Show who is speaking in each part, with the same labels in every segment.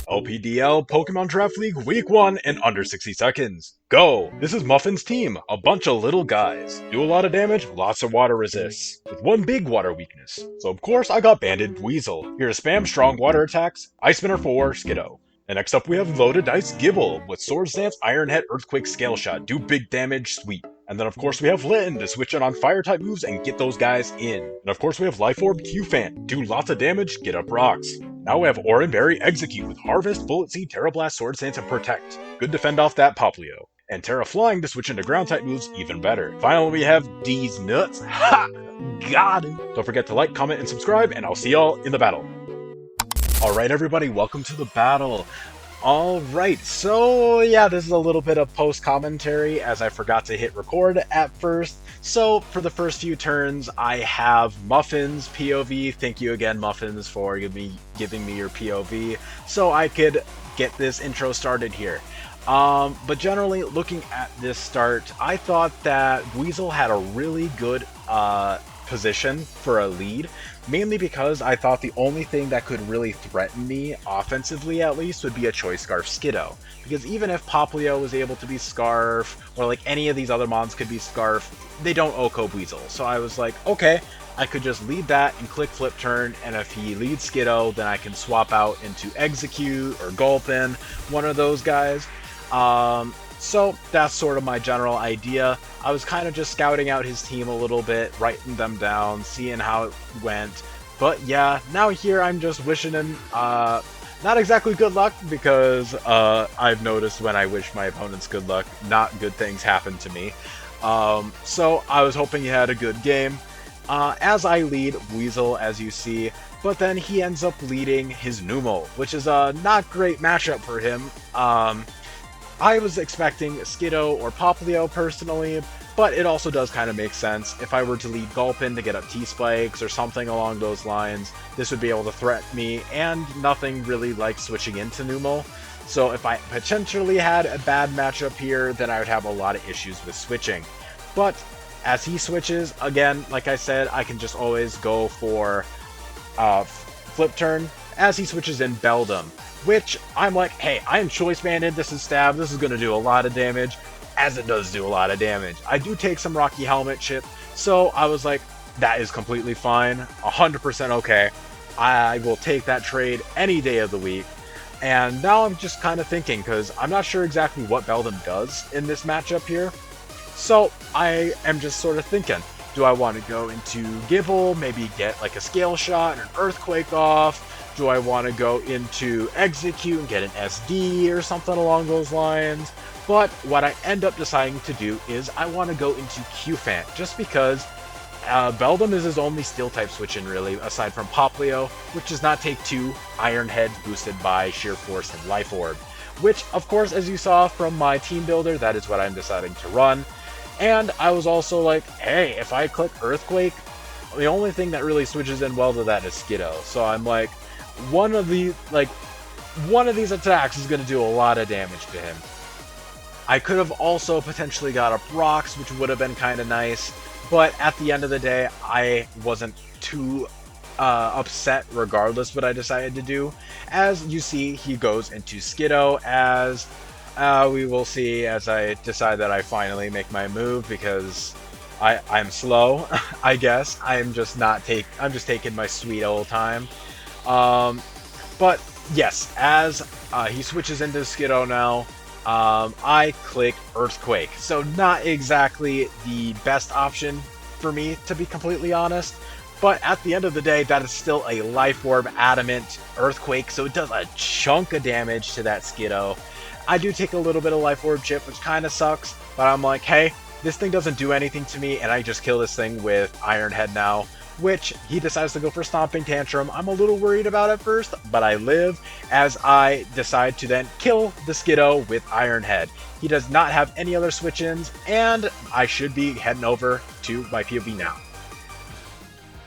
Speaker 1: LPDL Pokemon Draft League Week 1 in under 60 seconds. Go! This is Muffins' team, a bunch of little guys. Do a lot of damage, lots of water resists, with one big water weakness. So of course I got Banded Buizel. Here to spam strong water attacks, Ice Spinner 4, Skiddo. And next up we have Loaded Dice Gible, with Swords Dance, Iron Head, Earthquake, Scale Shot. Do big damage, sweet. And then of course we have Litten to switch in on fire type moves and get those guys in. And of course we have Life Orb Q-Fan, do lots of damage, get up rocks. Now we have Oranberry Execute with Harvest, Bullet Seed, Terra Blast, Sword Stance, and Protect. Good to fend off that Poplio. And Terra Flying to switch into ground type moves even better. Finally we have D's Nuts. Ha! Got him! Don't forget to like, comment, and subscribe, and I'll see y'all in the battle. Alright everybody, welcome to the battle. Alright, so yeah, this is a little bit of post-commentary as I forgot to hit record at first. So for the first few turns, I have Muffins POV. Thank you again, Muffins, for giving me your POV so I could get this intro started here. But generally, looking at this start, I thought that Buizel had a really good position for a lead, mainly because I thought the only thing that could really threaten me, offensively at least, would be a Choice Scarf Skiddo. Because even if Poplio was able to be Scarf, or like any of these other mons could be Scarf, they don't Oko Buizel. So I was like, okay, I could just lead that and click Flip Turn, and if he leads Skiddo, then I can swap out into Execute or Gulpin, one of those guys. So that's sort of my general idea. I was kind of just scouting out his team a little bit, writing them down, seeing how it went. But yeah, now here I'm just wishing him not exactly good luck, because I've noticed when I wish my opponents good luck, not good things happen to me. So I was hoping he had a good game. As I lead Buizel, as you see, but then he ends up leading his Numel, which is a not great matchup for him. I was expecting Skiddo or Poplio personally, but it also does kind of make sense. If I were to lead Gulpin to get up T-Spikes or something along those lines, this would be able to threaten me, and nothing really like switching into Numel. So if I potentially had a bad matchup here, then I would have a lot of issues with switching. But as he switches, again, like I said, I can just always go for Flip Turn. As he switches in Beldum, which I'm like, hey, I am Choice Banded, this is Stab, this is going to do a lot of damage, as it does do a lot of damage. I do take some Rocky Helmet chip, so I was like, that is completely fine, 100% okay. I will take that trade any day of the week. And now I'm just kind of thinking, because I'm not sure exactly what Beldum does in this matchup here. So I am just sort of thinking, do I want to go into Gible, maybe get like a Scale Shot and an Earthquake off? Do I want to go into Execute and get an SD or something along those lines? But what I end up deciding to do is I want to go into Q-Fan, just because Beldum is his only Steel-type switch-in, really, aside from Poplio, which does not take 2 Iron Heads boosted by Sheer Force and Life Orb. Which, of course, as you saw from my team builder, that is what I'm deciding to run. And I was also like, hey, if I click Earthquake, the only thing that really switches in well to that is Skiddo. So I'm like, one of these attacks is going to do a lot of damage to him. I could have also potentially got up Rocks, which would have been kind of nice, but at the end of the day, I wasn't too upset regardless what I decided to do. As you see, he goes into Skiddo, as we will see as I decide that I finally make my move, because I'm slow, I guess. I'm just taking my sweet old time. But yes, as he switches into Skiddo now, I click Earthquake. So not exactly the best option for me, to be completely honest. But at the end of the day, that is still a Life Orb Adamant Earthquake, so it does a chunk of damage to that Skiddo. I do take a little bit of Life Orb chip, which kind of sucks, but I'm like, hey, this thing doesn't do anything to me, and I just kill this thing with Iron Head now. Which he decides to go for Stomping Tantrum. I'm a little worried about at first, but I live, as I decide to then kill the Skiddo with Iron Head. He does not have any other switch-ins, and I should be heading over to my POV now.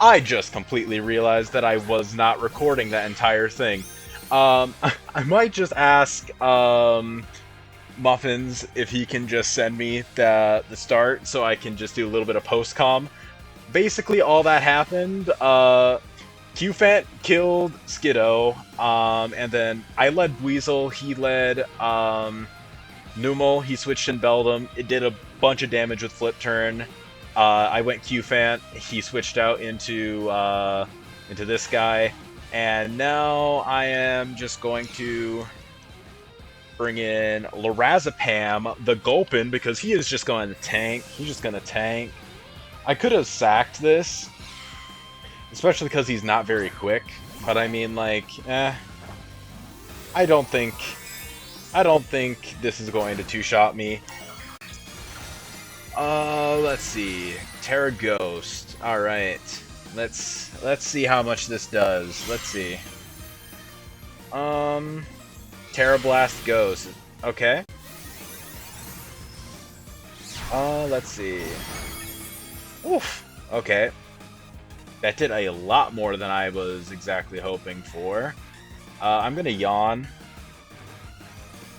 Speaker 1: I just completely realized that I was not recording that entire thing. I might just ask Muffins if he can just send me the start so I can just do a little bit of post-com. Basically all that happened, Qfant killed Skiddo, and then I led Buizel, he led Numel, he switched in Beldum, it did a bunch of damage with Flip Turn. I went Qfant, he switched out into this guy, and now I am just going to bring in Lorazepam, the Gulpin, because he is just going to tank. He's just going to tank. I could have sacked this, especially because he's not very quick, but I mean, like, I don't think this is going to two-shot me. Let's see. Terra Ghost. Alright. Let's see how much this does. Let's see. Terra Blast Ghost. Okay. Let's see. Oof. Okay. That did a lot more than I was exactly hoping for. I'm gonna yawn.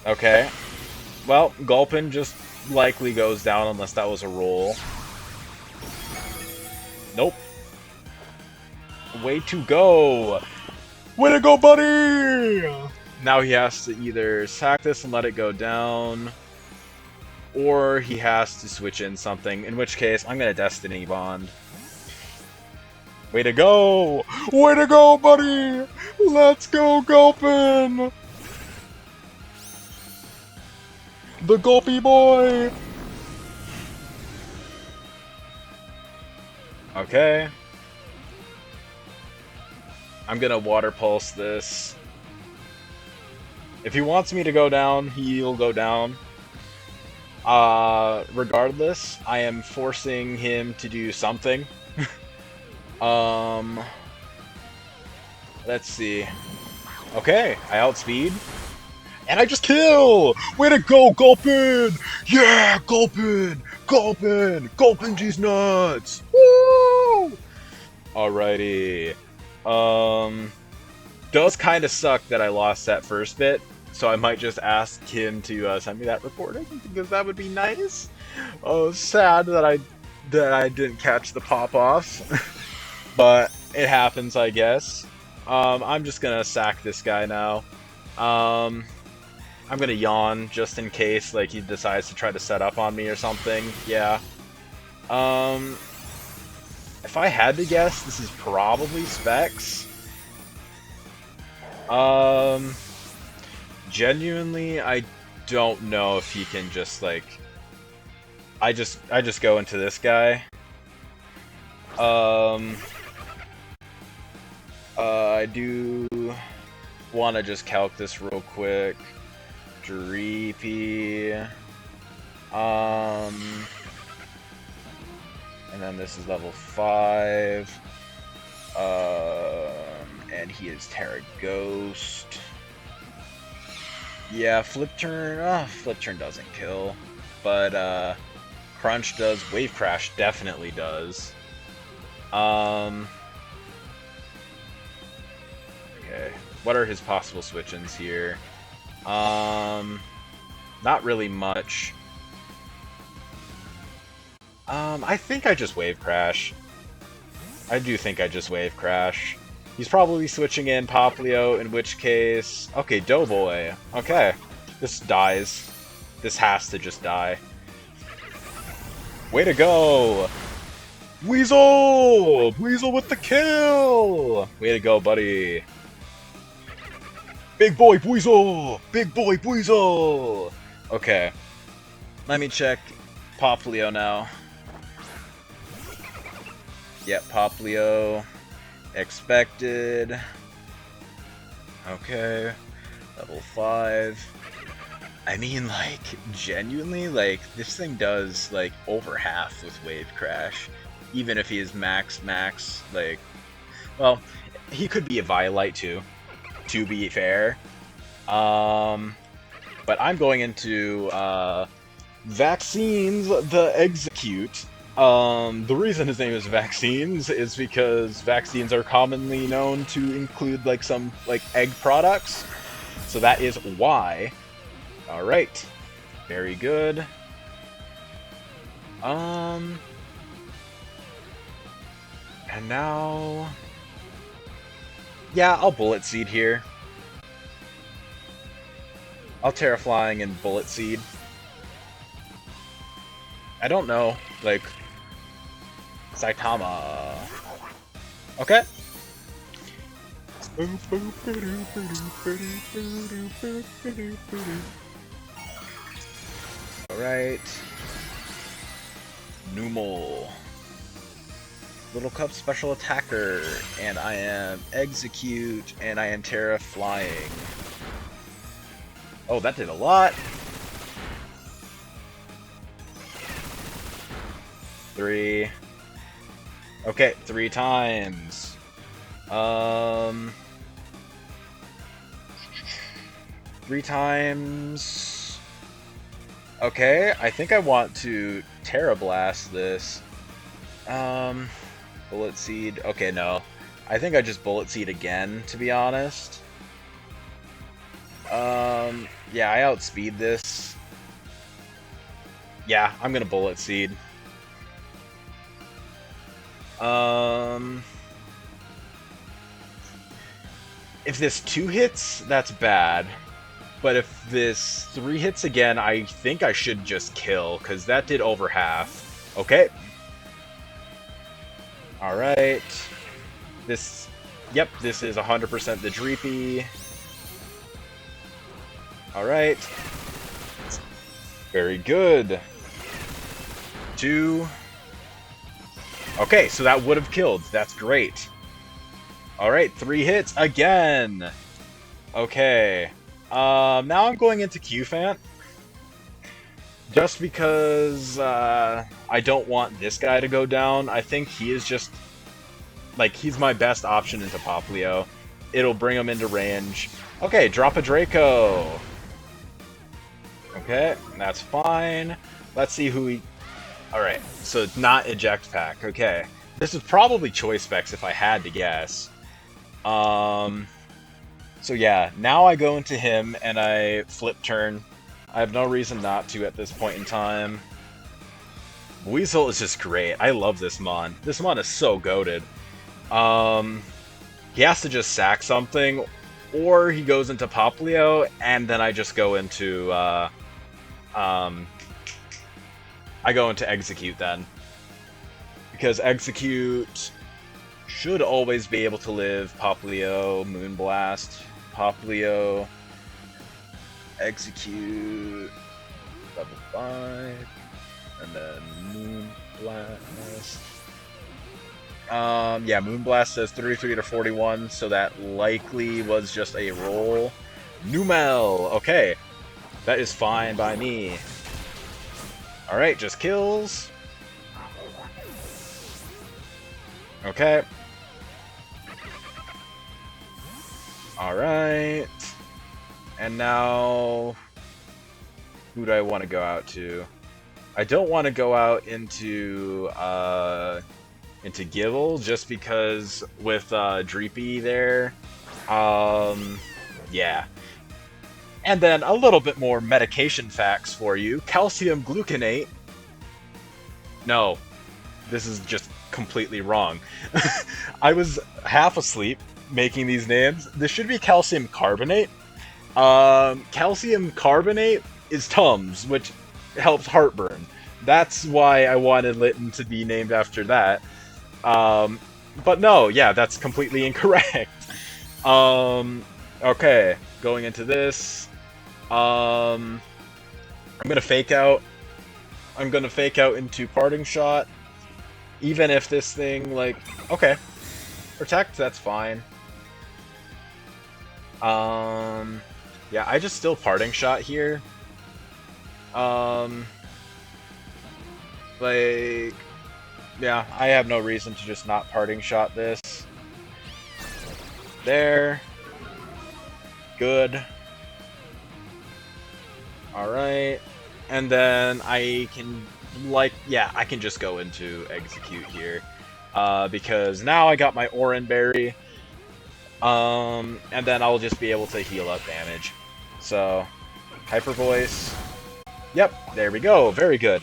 Speaker 1: Okay. Well, Gulpin just likely goes down unless that was a roll. Nope. Way to go! Way to go, buddy! Now he has to either sack this and let it go down, or he has to switch in something, in which case I'm gonna Destiny Bond. Way to go! Way to go, buddy! Let's go, Gulpin! The Gulpy boy! Okay. I'm gonna Water Pulse this. If he wants me to go down, he'll go down. Regardless, I am forcing him to do something. Let's see. Okay, I outspeed. And I just kill! Way to go, Gulpin! Yeah, Gulpin! Gulpin! Gulpin G's nuts! Woo! Alrighty. Does kind of suck that I lost that first bit, so I might just ask him to send me that recording, because that would be nice. Oh, sad that I didn't catch the pop-off, but it happens, I guess. I'm just gonna sack this guy now. I'm gonna yawn just in case, like, he decides to try to set up on me or something. Yeah. If I had to guess, this is probably Specs. Genuinely, I don't know if he can just, like... I just go into this guy. I do want to just calc this real quick. Dreepy. And then this is level 5. And he is Terra Ghost. Yeah, Flip Turn. Flip Turn doesn't kill. But, Crunch does. Wave Crash definitely does. Okay. What are his possible switch-ins here? Not really much. I think I just Wave Crash. I do think I just Wave Crash. He's probably switching in Poplio, in which case... Okay, Doughboy. Okay. This dies. This has to just die. Way to go! Weasel! Weasel with the kill! Way to go, buddy. Big boy Buizel! Big boy Buizel! Okay. Let me check Poplio now. Yep, Poplio. Expected. Okay. Level 5. I mean, like, genuinely, like, this thing does, like, over half with Wave Crash. Even if he is max, like... Well, he could be a Violite, too, to be fair. But I'm going into, Vaccines the Execute. The reason his name is Vaccines is because vaccines are commonly known to include, like, some, like, egg products. So that is why. Alright. Very good. And now... Yeah, I'll Bullet Seed here. I'll Terra Flying and Bullet Seed. I don't know, like... Saitama... Okay. Alright. Numel. Little Cup Special Attacker. And I am Execute. And I am Terra Flying. Oh, that did a lot. 3. Okay, 3 times. 3 times. Okay, I think I want to Terra Blast this. Bullet Seed. Okay, no. I think I just Bullet Seed again, to be honest. Yeah, I outspeed this. Yeah, I'm gonna Bullet Seed. If this 2 hits, that's bad. But if this 3 hits again, I think I should just kill, because that did over half. Okay. Alright. This... Yep, this is 100% the Dreepy. Alright. Very good. 2. Okay, so that would have killed. That's great. Alright, 3 hits again. Okay. Now I'm going into Q-Fant. Just because I don't want this guy to go down. I think he is just... Like, he's my best option into Popplio. It'll bring him into range. Okay, drop a Draco. Okay, that's fine. Let's see who he... Alright, so it's not Eject Pack. Okay. This is probably Choice Specs if I had to guess. So yeah, now I go into him and I flip turn. I have no reason not to at this point in time. Buizel is just great. I love this mon. This mon is so goated. He has to just sack something, or he goes into Popplio, and then I just go into, I go into Execute then. Because Execute should always be able to live Popplio, Moonblast, Popplio, Execute, level 5, and then Moonblast. Yeah, Moonblast says 33 to 41, so that likely was just a roll. Numel, okay. That is fine by me. Alright, just kills. Okay. Alright. And now... Who do I want to go out to? I don't want to go out into Givel, just because with Dreepy there. Yeah. And then a little bit more medication facts for you. Calcium gluconate. No, this is just completely wrong. I was half asleep making these names. This should be calcium carbonate. Calcium carbonate is Tums, which helps heartburn. That's why I wanted Litten to be named after that. But no, yeah, that's completely incorrect. Okay, going into this. I'm gonna fake out. I'm gonna fake out into Parting Shot. Even if this thing, like, okay. Protect, that's fine. Yeah, I just still Parting Shot here. Like, yeah, I have no reason to just not Parting Shot this. There. Good. Alright. And then I can, like, yeah, I can just go into Execute here. Because now I got my Oran Berry. And then I'll just be able to heal up damage. So, Hyper Voice. Yep, there we go. Very good.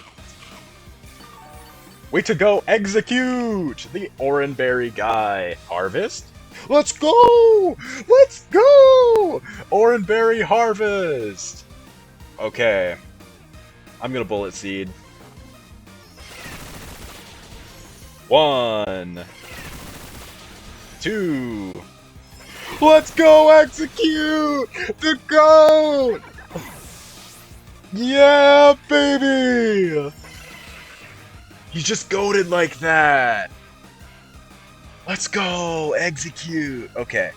Speaker 1: Way to go, Execute! The Oran Berry guy. Harvest? Let's go! Let's go! Oranberry Harvest! Okay. I'm gonna Bullet Seed. 1, 2. Let's go execute! The GOAT! Yeah, baby! He just goated like that! Let's go! Execute! Okay.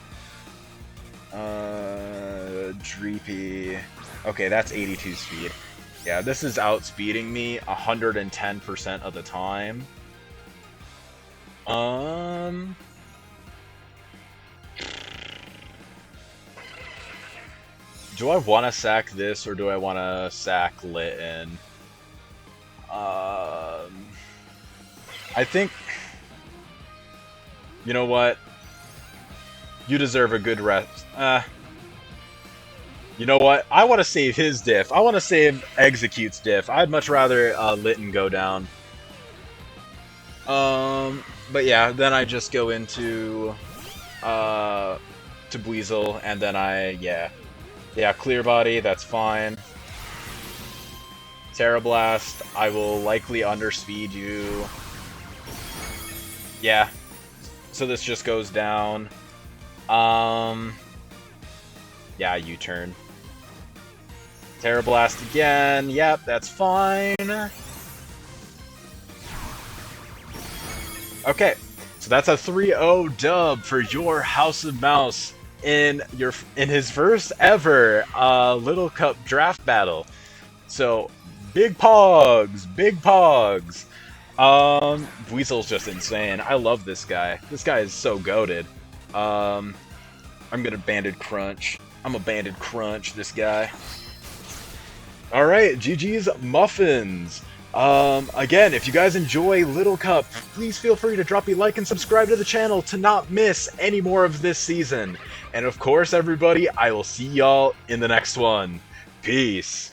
Speaker 1: Dreepy. Okay, that's 82 speed. Yeah, this is outspeeding me 110% of the time. Do I want to sack this, or do I want to sack Litten? I think... You know what? You deserve a good rest. You know what? I want to save his diff. I want to save Execute's diff. I'd much rather Litten go down. But yeah, then I just go into to Buizel, and then yeah, Clear Body, that's fine. Terra Blast, I will likely underspeed you. Yeah. So this just goes down. Yeah, U-turn. Terra Blast again. Yep, that's fine. Okay, so that's a 3-0 dub for your House of Maus in his first ever Little Cup draft battle. So big pogs, big pogs. Buizel's just insane. I love this guy. This guy is so goated. I'm gonna Banded Crunch. I'm a Banded Crunch this guy. Alright, GG's Muffins. Again, if you guys enjoy Little Cup, please feel free to drop a like and subscribe to the channel to not miss any more of this season. And of course, everybody, I will see y'all in the next one. Peace.